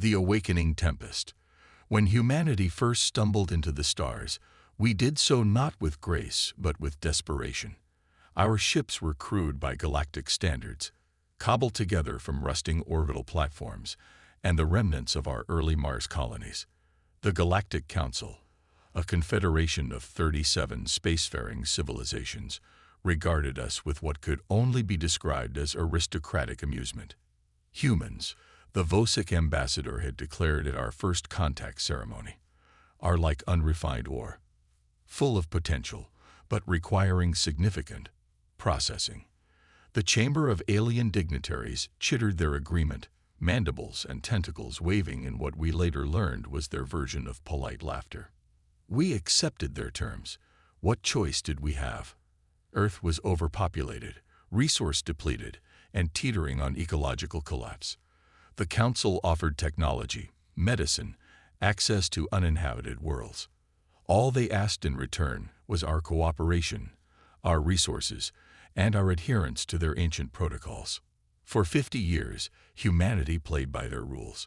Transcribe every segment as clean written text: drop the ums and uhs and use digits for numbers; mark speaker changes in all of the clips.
Speaker 1: The Awakening Tempest. When humanity first stumbled into the stars, we did so not with grace, but with desperation. Our ships were crewed by galactic standards, cobbled together from rusting orbital platforms, and the remnants of our early Mars colonies. The Galactic Council, a confederation of 37 spacefaring civilizations, regarded us with what could only be described as aristocratic amusement. Humans, the Vosic ambassador had declared at our first contact ceremony, are like unrefined ore, full of potential, but requiring significant processing. The chamber of alien dignitaries chittered their agreement, mandibles and tentacles waving in what we later learned was their version of polite laughter. We accepted their terms. What choice did we have? Earth was overpopulated, resource depleted, and teetering on ecological collapse. The Council offered technology, medicine, access to uninhabited worlds. All they asked in return was our cooperation, our resources, and our adherence to their ancient protocols. For 50 years, humanity played by their rules.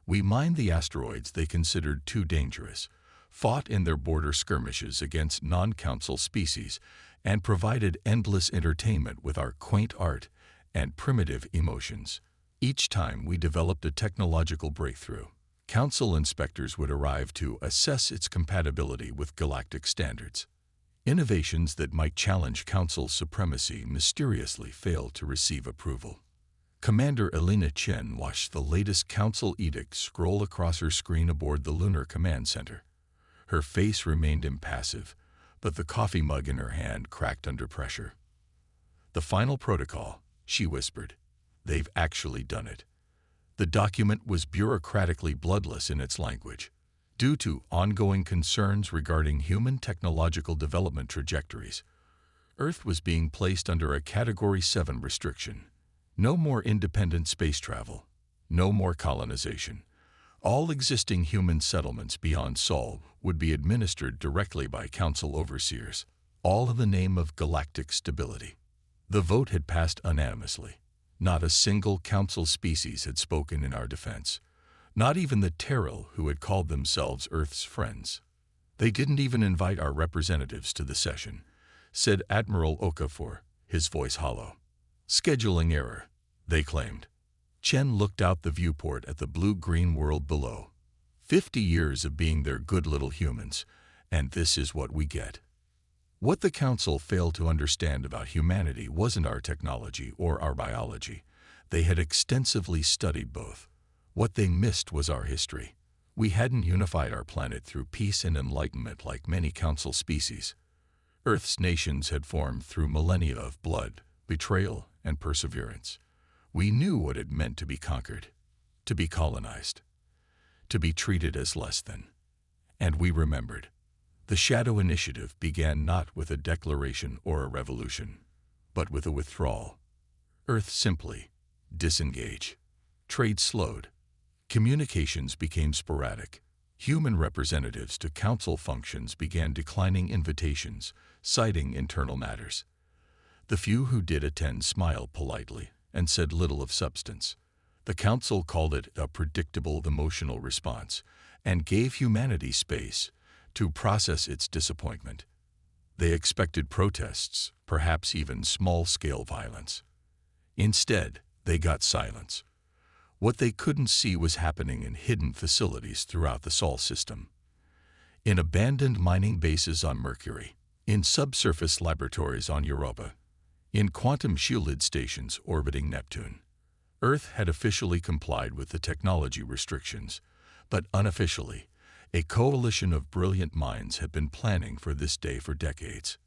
Speaker 1: We mined the asteroids they considered too dangerous, fought in their border skirmishes against non-council species, and provided endless entertainment with our quaint art and primitive emotions. Each time we developed a technological breakthrough, Council inspectors would arrive to assess its compatibility with galactic standards. Innovations that might challenge Council supremacy mysteriously failed to receive approval. Commander Elena Chen watched the latest Council edict scroll across her screen aboard the Lunar Command Center. Her face remained impassive, but the coffee mug in her hand cracked under pressure. "The final protocol," she whispered. "They've actually done it." The document was bureaucratically bloodless in its language. Due to ongoing concerns regarding human technological development trajectories, Earth was being placed under a Category 7 restriction. No more independent space travel. No more colonization. All existing human settlements beyond Sol would be administered directly by Council overseers, all in the name of galactic stability. The vote had passed unanimously. Not a single Council species had spoken in our defense. Not even the Terrell who had called themselves Earth's friends. "They didn't even invite our representatives to the session," said Admiral Okafor, his voice hollow. "Scheduling error," they claimed. Chen looked out the viewport at the blue-green world below. 50 years of being their good little humans, and this is what we get. What the Council failed to understand about humanity wasn't our technology or our biology. They had extensively studied both. What they missed was our history. We hadn't unified our planet through peace and enlightenment like many Council species. Earth's nations had formed through millennia of blood, betrayal, and perseverance. We knew what it meant to be conquered, to be colonized, to be treated as less than. And we remembered. The Shadow Initiative began not with a declaration or a revolution, but with a withdrawal. Earth simply disengaged. Trade slowed. Communications became sporadic. Human representatives to Council functions began declining invitations, citing internal matters. The few who did attend smiled politely and said little of substance. The Council called it a predictable emotional response and gave humanity space to process its disappointment. They expected protests, perhaps even small-scale violence. Instead, they got silence. What they couldn't see was happening in hidden facilities throughout the Sol system. In abandoned mining bases on Mercury, in subsurface laboratories on Europa, in quantum-shielded stations orbiting Neptune. Earth had officially complied with the technology restrictions, but unofficially, a coalition of brilliant minds had been planning for this day for decades.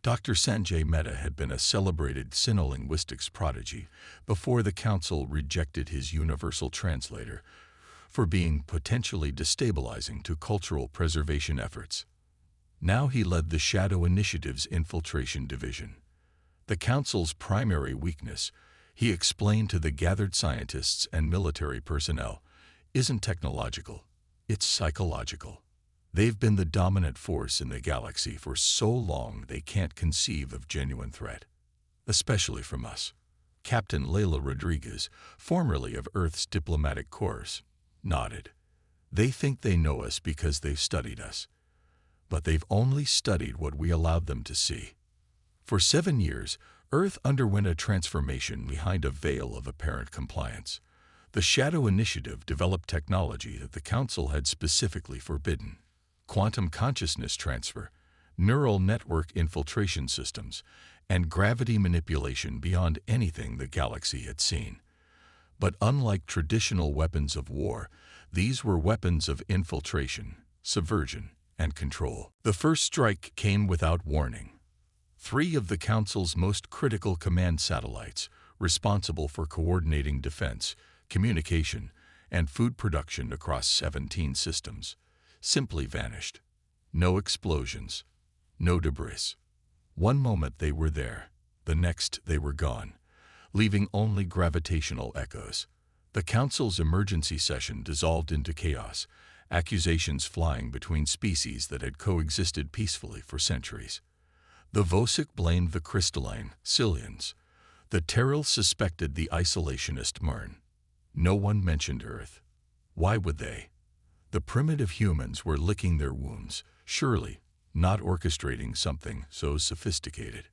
Speaker 1: Dr. Sanjay Mehta had been a celebrated sinolinguistics prodigy before the Council rejected his universal translator for being potentially destabilizing to cultural preservation efforts. Now he led the Shadow Initiative's infiltration division. The Council's primary weakness, he explained to the gathered scientists and military personnel, isn't technological, it's psychological. They've been the dominant force in the galaxy for so long they can't conceive of genuine threat, especially from us. Captain Leila Rodriguez, formerly of Earth's diplomatic corps, nodded. They think they know us because they've studied us. But they've only studied what we allowed them to see. For 7 years, Earth underwent a transformation behind a veil of apparent compliance. The Shadow Initiative developed technology that the Council had specifically forbidden: quantum consciousness transfer, neural network infiltration systems, and gravity manipulation beyond anything the galaxy had seen. But unlike traditional weapons of war, these were weapons of infiltration, subversion, and control. The first strike came without warning. 3 of the Council's most critical command satellites, responsible for coordinating defense, communication, and food production across 17 systems, simply vanished. No explosions, no debris. One moment they were there, the next they were gone, leaving only gravitational echoes. The Council's emergency session dissolved into chaos, accusations flying between species that had coexisted peacefully for centuries. The Vosic blamed the crystalline Silians. The Terrell suspected the isolationist Mern. No one mentioned Earth. Why would they? The primitive humans were licking their wounds, surely not orchestrating something so sophisticated.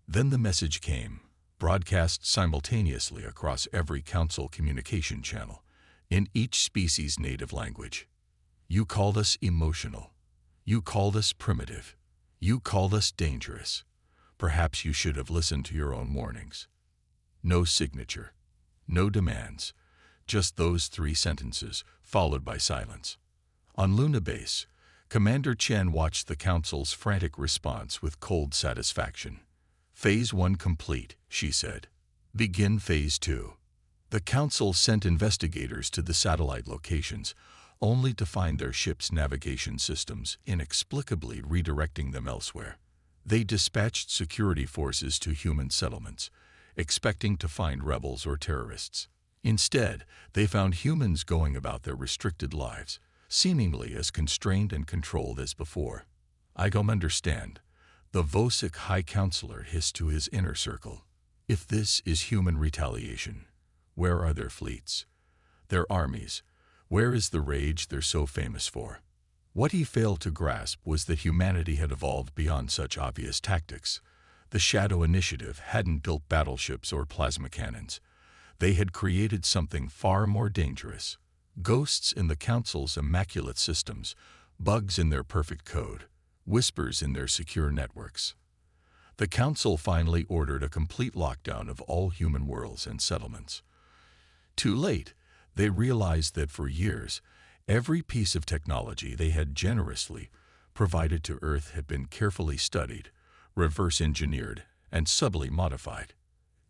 Speaker 1: Then the message came, broadcast simultaneously across every Council communication channel, in each species' native language. You called us emotional. You called us primitive. You called us dangerous. Perhaps you should have listened to your own warnings. No signature. No demands. Just those 3 sentences, followed by silence. On Luna Base, Commander Chen watched the Council's frantic response with cold satisfaction. Phase 1 complete, she said. Begin Phase 2. The Council sent investigators to the satellite locations, only to find their ship's navigation systems inexplicably redirecting them elsewhere. They dispatched security forces to human settlements, expecting to find rebels or terrorists. Instead, they found humans going about their restricted lives, seemingly as constrained and controlled as before. I don't understand, the Vosic High Counselor hissed to his inner circle. If this is human retaliation, where are their fleets? Their armies? Where is the rage they're so famous for? What he failed to grasp was that humanity had evolved beyond such obvious tactics. The Shadow Initiative hadn't built battleships or plasma cannons. They had created something far more dangerous. Ghosts in the Council's immaculate systems, bugs in their perfect code, whispers in their secure networks. The Council finally ordered a complete lockdown of all human worlds and settlements. Too late, they realized that for years, every piece of technology they had generously provided to Earth had been carefully studied, reverse-engineered, and subtly modified.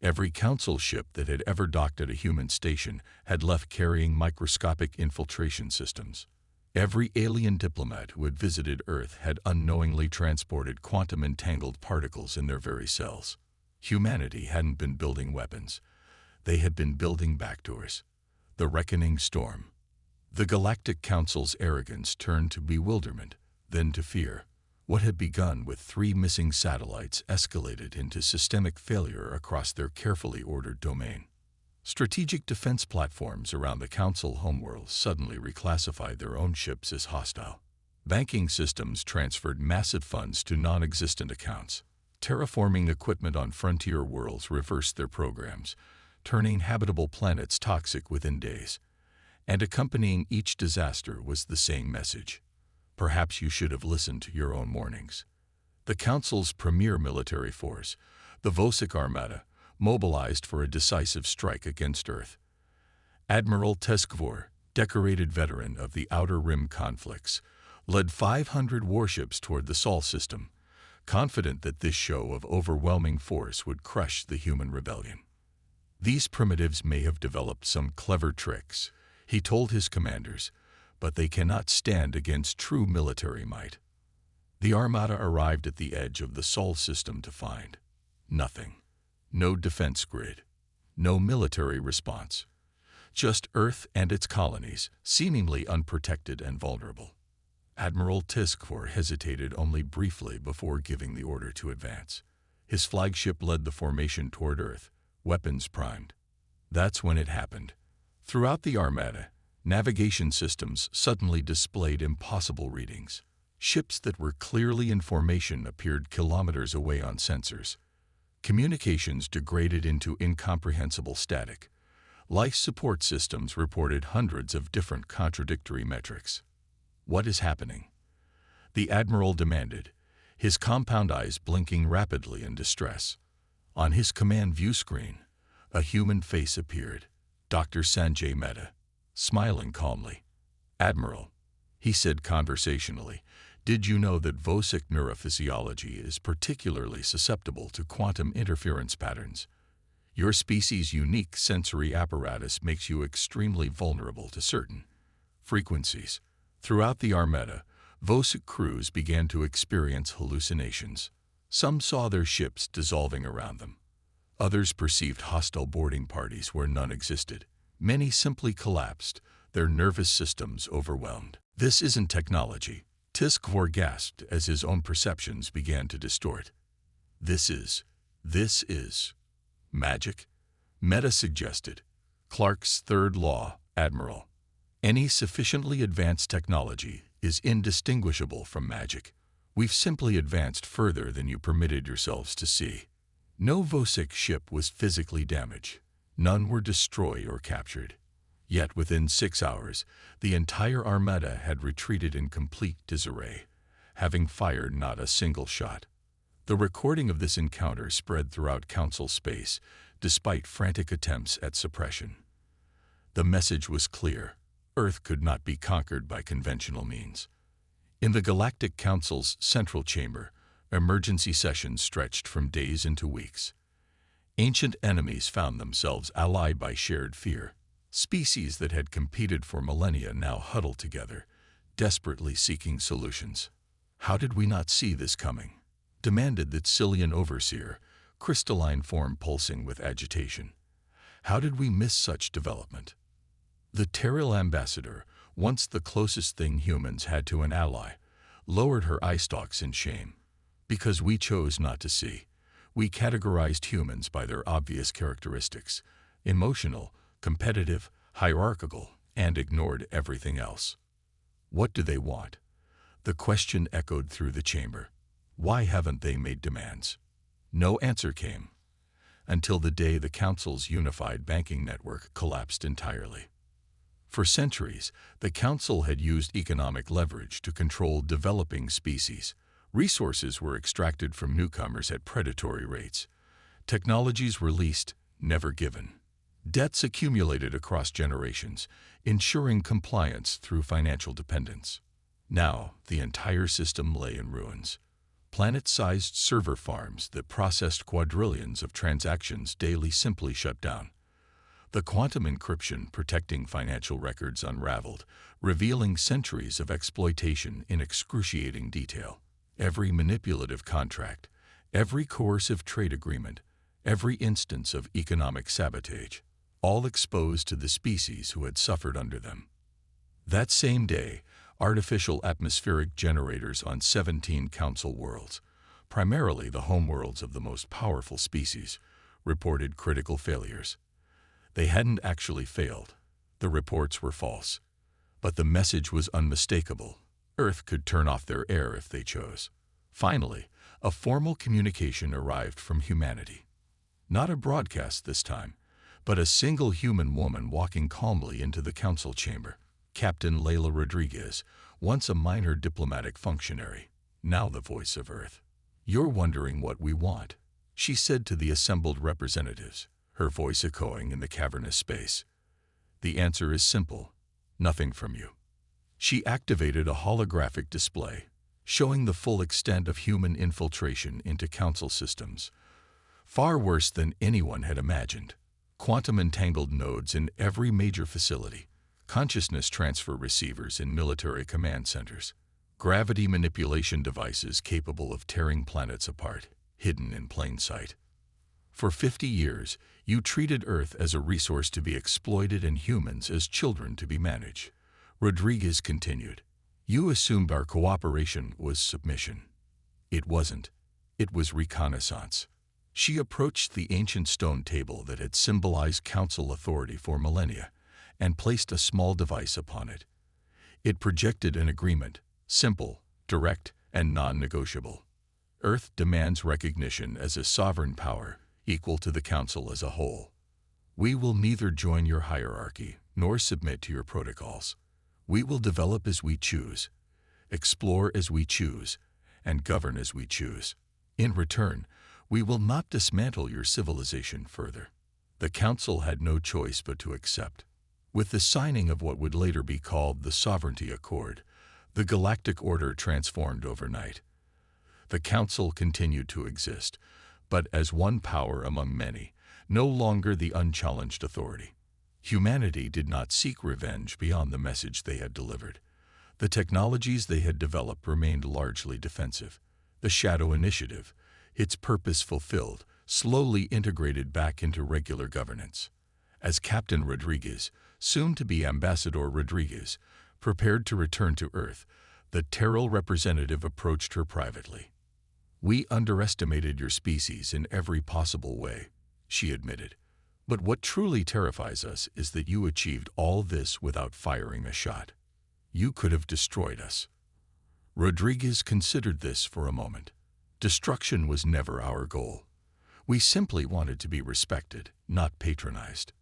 Speaker 1: Every Council ship that had ever docked at a human station had left carrying microscopic infiltration systems. Every alien diplomat who had visited Earth had unknowingly transported quantum-entangled particles in their very cells. Humanity hadn't been building weapons. They had been building backdoors. The reckoning storm. The Galactic Council's arrogance turned to bewilderment, then to fear. What had begun with 3 missing satellites escalated into systemic failure across their carefully ordered domain. Strategic defense platforms around the Council homeworlds suddenly reclassified their own ships as hostile. Banking systems transferred massive funds to non-existent accounts. Terraforming equipment on frontier worlds reversed their programs, turning habitable planets toxic within days. And accompanying each disaster was the same message. Perhaps you should have listened to your own warnings. The Council's premier military force, the Vosic Armada, mobilized for a decisive strike against Earth. Admiral Teskvor, decorated veteran of the Outer Rim conflicts, led 500 warships toward the Sol system, confident that this show of overwhelming force would crush the human rebellion. These primitives may have developed some clever tricks, he told his commanders, but they cannot stand against true military might. The Armada arrived at the edge of the Sol system to find nothing. No defense grid. No military response. Just Earth and its colonies, seemingly unprotected and vulnerable. Admiral Teskvor hesitated only briefly before giving the order to advance. His flagship led the formation toward Earth, weapons primed. That's when it happened. Throughout the Armada, Navigation systems suddenly displayed impossible readings. Ships that were clearly in formation appeared kilometers away on sensors. Communications degraded into incomprehensible static. Life support systems reported hundreds of different contradictory metrics. What is happening? The Admiral demanded, his compound eyes blinking rapidly in distress. On his command view screen, a human face appeared, Dr. Sanjay Mehta, smiling calmly. "Admiral," he said conversationally, "did you know that Vosic neurophysiology is particularly susceptible to quantum interference patterns? Your species' unique sensory apparatus makes you extremely vulnerable to certain frequencies." Throughout the Armada, Vosic crews began to experience hallucinations. Some saw their ships dissolving around them. Others perceived hostile boarding parties where none existed. Many simply collapsed, their nervous systems overwhelmed. "This isn't technology," Tiskvor gasped as his own perceptions began to distort. This is magic," Mehta suggested. "Clark's third law, Admiral. Any sufficiently advanced technology is indistinguishable from magic. We've simply advanced further than you permitted yourselves to see." No Vosic ship was physically damaged. None were destroyed or captured. Yet within 6 hours, the entire Armada had retreated in complete disarray, having fired not a single shot. The recording of this encounter spread throughout Council space, despite frantic attempts at suppression. The message was clear. Earth could not be conquered by conventional means. In the Galactic Council's central chamber, emergency sessions stretched from days into weeks. Ancient enemies found themselves allied by shared fear. Species that had competed for millennia now huddled together, desperately seeking solutions. "How did we not see this coming?" demanded the Cillian overseer, crystalline form pulsing with agitation. "How did we miss such development?" The Terril ambassador, once the closest thing humans had to an ally, lowered her eye stalks in shame. "Because we chose not to see. We categorized humans by their obvious characteristics, emotional, competitive, hierarchical, and ignored everything else." What do they want? The question echoed through the chamber. Why haven't they made demands? No answer came, until the day the Council's unified banking network collapsed entirely. For centuries, the Council had used economic leverage to control developing species. Resources were extracted from newcomers at predatory rates. Technologies were leased, never given. Debts accumulated across generations, ensuring compliance through financial dependence. Now, the entire system lay in ruins. Planet-sized server farms that processed quadrillions of transactions daily simply shut down. The quantum encryption protecting financial records unraveled, revealing centuries of exploitation in excruciating detail. Every manipulative contract, every coercive trade agreement, every instance of economic sabotage, all exposed to the species who had suffered under them. That same day, artificial atmospheric generators on 17 Council worlds, primarily the homeworlds of the most powerful species, reported critical failures. They hadn't actually failed. The reports were false. But the message was unmistakable. Earth could turn off their air if they chose. Finally, a formal communication arrived from humanity. Not a broadcast this time, but a single human woman walking calmly into the Council chamber. Captain Layla Rodriguez, once a minor diplomatic functionary, now the voice of Earth. "You're wondering what we want," she said to the assembled representatives, her voice echoing in the cavernous space. "The answer is simple: nothing from you." She activated a holographic display, showing the full extent of human infiltration into Council systems. Far worse than anyone had imagined. Quantum-entangled nodes in every major facility, consciousness transfer receivers in military command centers, gravity manipulation devices capable of tearing planets apart, hidden in plain sight. For 50 years, you treated Earth as a resource to be exploited and humans as children to be managed. Rodriguez continued. You assumed our cooperation was submission. It wasn't. It was reconnaissance. She approached the ancient stone table that had symbolized Council authority for millennia, and placed a small device upon it. It projected an agreement, simple, direct, and non-negotiable. Earth demands recognition as a sovereign power equal to the Council as a whole. We will neither join your hierarchy nor submit to your protocols. We will develop as we choose, explore as we choose, and govern as we choose. In return, we will not dismantle your civilization further. The Council had no choice but to accept. With the signing of what would later be called the Sovereignty Accord, the Galactic Order transformed overnight. The Council continued to exist, but as one power among many, no longer the unchallenged authority. Humanity did not seek revenge beyond the message they had delivered. The technologies they had developed remained largely defensive. The Shadow Initiative, its purpose fulfilled, slowly integrated back into regular governance. As Captain Rodriguez, soon to be Ambassador Rodriguez, prepared to return to Earth, the Terrell representative approached her privately. "We underestimated your species in every possible way," she admitted. "But what truly terrifies us is that you achieved all this without firing a shot. You could have destroyed us." Rodriguez considered this for a moment. Destruction was never our goal. We simply wanted to be respected, not patronized.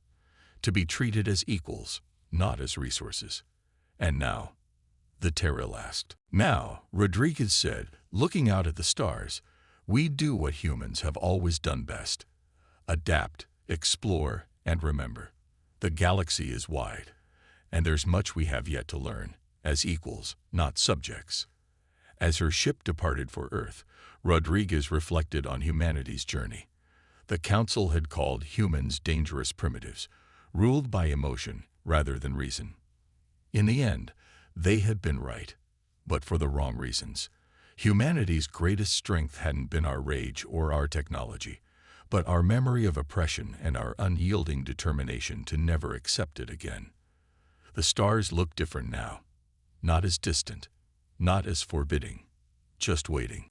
Speaker 1: To be treated as equals, not as resources. "And now?" the Terrell asked. "Now," Rodriguez said, looking out at the stars, "we do what humans have always done best. Adapt, explore, and remember. The galaxy is wide, and there's much we have yet to learn, as equals, not subjects." As her ship departed for Earth, Rodriguez reflected on humanity's journey. The Council had called humans dangerous primitives, ruled by emotion rather than reason. In the end, they had been right, but for the wrong reasons. Humanity's greatest strength hadn't been our rage or our technology, but our memory of oppression and our unyielding determination to never accept it again. The stars looked different now, not as distant, not as forbidding, just waiting.